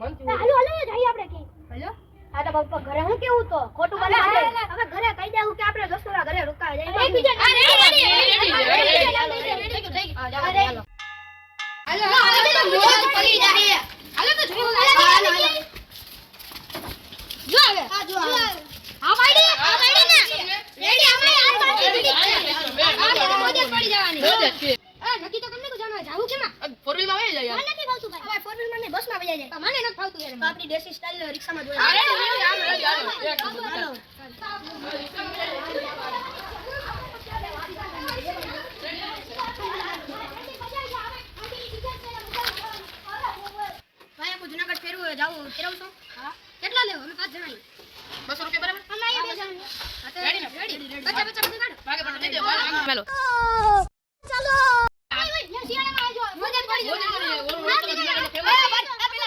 હાલો હાલો જઈએ આપણે કે હાલો આ તો બાપા ઘરે હું કેવું તો ખોટું બનાવે હવે ઘરે કહી દેવું કે આપણે દોસ્તોના ઘરે રોકાવા જઈએ એક બીજા હાલો મોજ પડી જાય હાલો તો જો આવે હા જો આવે હા ભાઈ ને રેડી અમારે આ મોજ પડી જવાની નક્કી તો તમને જાણવા જાવું છે માં ફોર વ્હીલ માં આવી જાય યાર નથી ફાવતું ભાઈ હવે ફોર વ્હીલ માં ને બસ માં આવી જાય મને નથી ફાવતું યાર આપણી દેશી સ્ટાઈલ રિક્ષા માં જોઈએ હાલો ભાઈ આપણે જુનાગઢ ફેરવું જાવું ફેરવશો હા કેટલા લેવો અમે 5 જણા 200 રૂપિયા બરાબર અમે આયા 2 જણા રેડી બચ્ચા બચ્ચા બધું કાઢો ભાગે પટ દે દે ચાલો ચાલો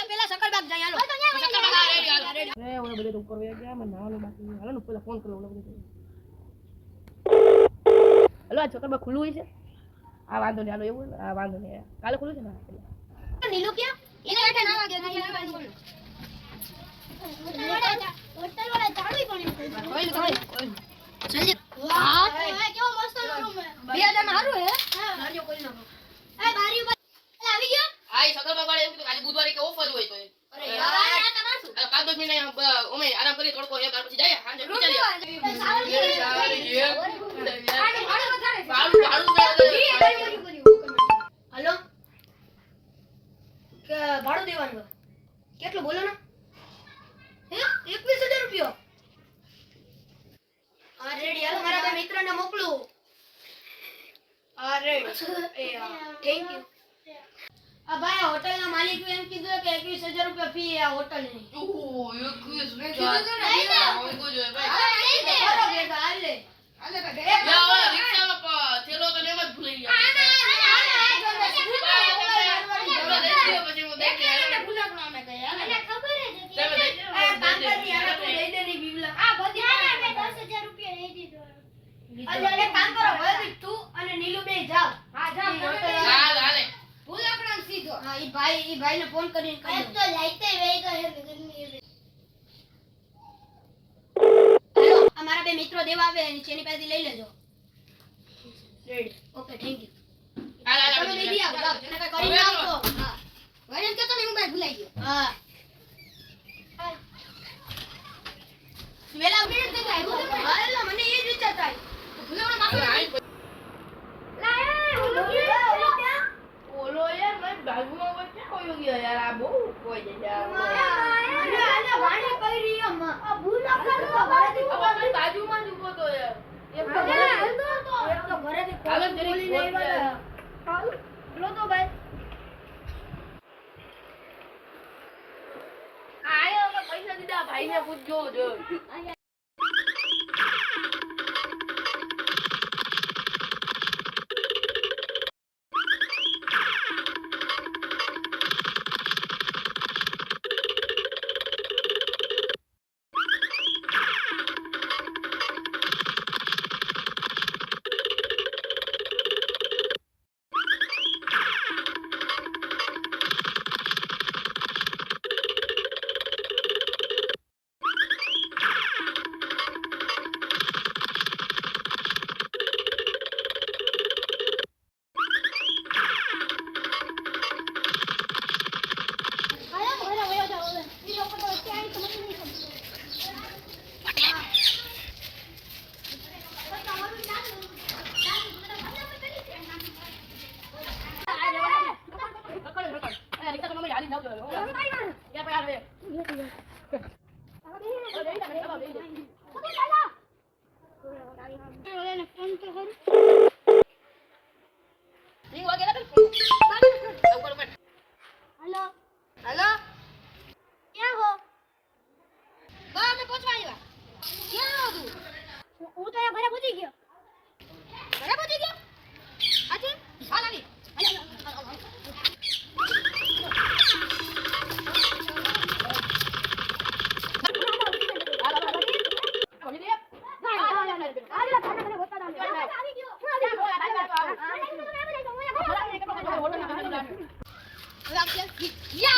પેલા સકરબાગ જાય હાલો રે ઓલો બધે તો ઉપર વયા ગયા મને નાવાનો બાકી હાલો ને પેલા ફોન કરો ઓલો બધે હાલો આ સકરબાગ ખુલ્લું હોય છે આ વાંધો નહીં હાલો એવું આ વાંધો નહીં કાલે ખુલ્લું છે ને નીલુ ક્યાં એને બેઠા ના વાગે હોટલ વાળા ચાલુ પણ કોઈ જલ્દી વાહ કેવો મસ્ત રૂમ હે 2000 માં સારું હે હા બારીઓ કોઈ નાખો એ બારીઓ આવી ગયો આઈ સકરબાગ વાળા એવું કીધું આજે બુધવારે કે ઓફર હોય તો અરે યાર આ તમારું કાલ 10 મિનિટ ઓમે આરામ કરી તડકો હે ત્યાર પછી જાય હાંજે વિચારી હાલો કે ભાડું દેવાનું કેટલું બોલો ને હે 21000 રૂપિયા આ રેડી હાલો મારા બે મિત્રને મોકલું આ રેડી એ થેન્ક યુ આ ભાઈ હોટલના માલિક એમ કીધું કે 21000 રૂપિયા ફી આ હોટલની ઓહો 21 ને કોઈ જોઈએ ભાઈ હાલે રિક્ષામાં થેલો તો એમ જ ભૂલી ગયા ભાઈ ને ફોન કરીને કહી દો તો લાઈતે વેઈ ગયો ગરમી હેલો અમારા બે મિત્રો દેવા આવે નીચેની પાસેથી લઈ લેજો રેડી ઓકે થેન્ક યુ હાલ તમે દીદી આવો જાવ એને કઈ કરી ના આવતો હા વરેન કે તો ને હું ભાઈ ભૂલાઈ ગયો હા વેલા ઉડી દે જાય હાલો મને એ જ વિચાર થાય ભૂલાવણા બાકી ઓલો યાર મને બાજુમાં વચ્ચે કોઈ ગયો યાર આ બહુ કોઈ જાય આને વાણી કરી રહી આ ભૂલ ના કરો ઘરેથી બાજુમાં જ ઉભો તો યાર એક તો ઘરેથી કોલ બોલી નહીં વાળા હાલ લો તો ભાઈ આયો કે પૈસા દીધા ભાઈને પૂછજો જો Yeah.